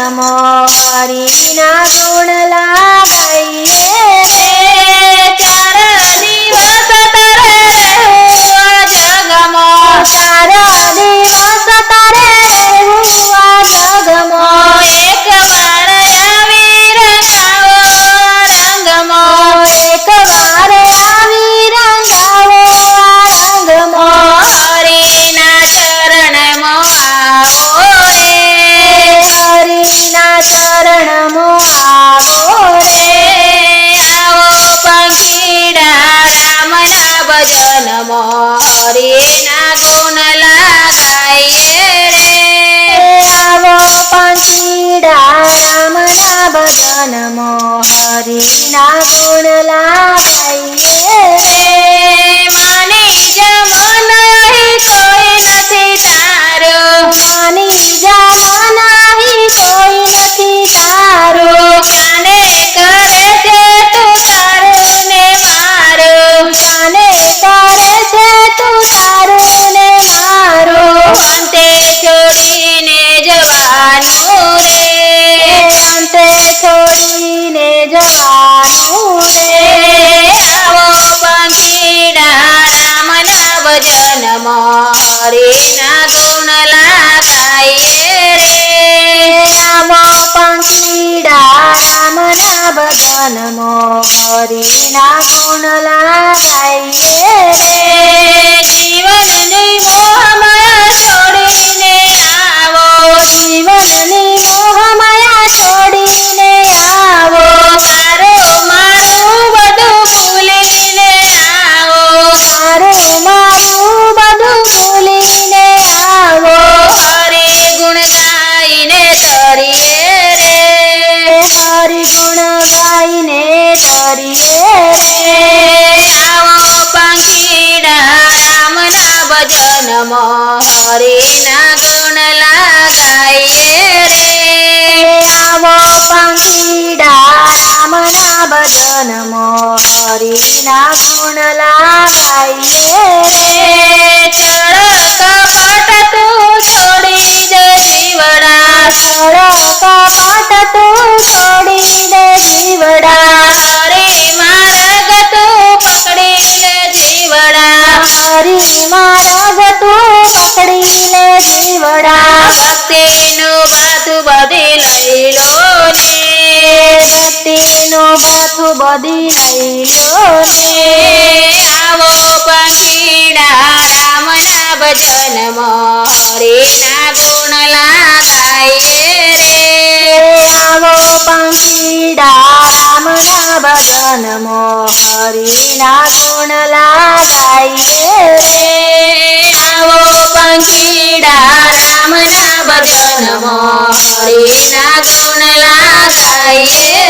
જગમાં હરિના ગુણ ગાઈએ રે 4 દિવસ તારે રહેવું જગમાં 4 દિવસ તારે રહેવું આ જગમાં એકવાર આવી રંગાવો રંગમાં એકવાર આવી રંગાવો આ રંગમાં હરિના ચરણમાં આવો રે હરિના ચરણમાં આવો રે આવો પંખીડા રામના ભજનમાં હરિના ગુણ ગાઈએ રે આવો પંખીડા રામના ભજનમાં હરિના ગુણ ગાઈએ રે માની જમન અહીં કોઈ નથી તારું માની જા નહીં કોઈ નથી તારું કાને કરે છે તું તારું ને મારું કાને કરે છે તું તારું ને મારું અંતે છોડીને જવાનું રે અંતે છોડીને જવાનું રે આવો પંખીડા રામના ભજનમાં હરિના ગુણ ગાઈએ રે આવો પંખીડા રામના ભજનમાં હરિના ગુણ ગાઈએ રે જીવનની મોહમાયા છોડીને આવો જીવનની મોહમાયા છોડીને આવો તારું મારું બધું ભૂલીને આવો તારું મારું બધું ભૂલીને આવો હરિ ગુણ ગાઈને તરીએ રે હરિ ગુણ ગાઈને તરીએ રે આવો પંખીડા રામના ભજનમાં હરિના ગુણ ગાઈએ રે આવો પંખીડા રામના ભજનમાં હરિના ગુણ ગાઈએ રે ચળ કપટ તું છોડી દે જીવડા છળ કપટ તું છોડી દે જીવડા હરે માર્ગ તું પકડી લે જીવડા હરિ માર્ગ તું પકડી લે જીવડા ભક્તિનું બધું બધી લઈ લો ને ભક્તિનું બધું બધી લઈ લો ને આવો પંખીડા રામના ભજનમાં હરિના ગુણ ગાઈએ રે આવો પંખીડા રામના ભજનમાં હરિના ગુણ ગાઈએ રે આવો પંખીડા રામના ભજનમાં હરિના ગુણ ગાઈએ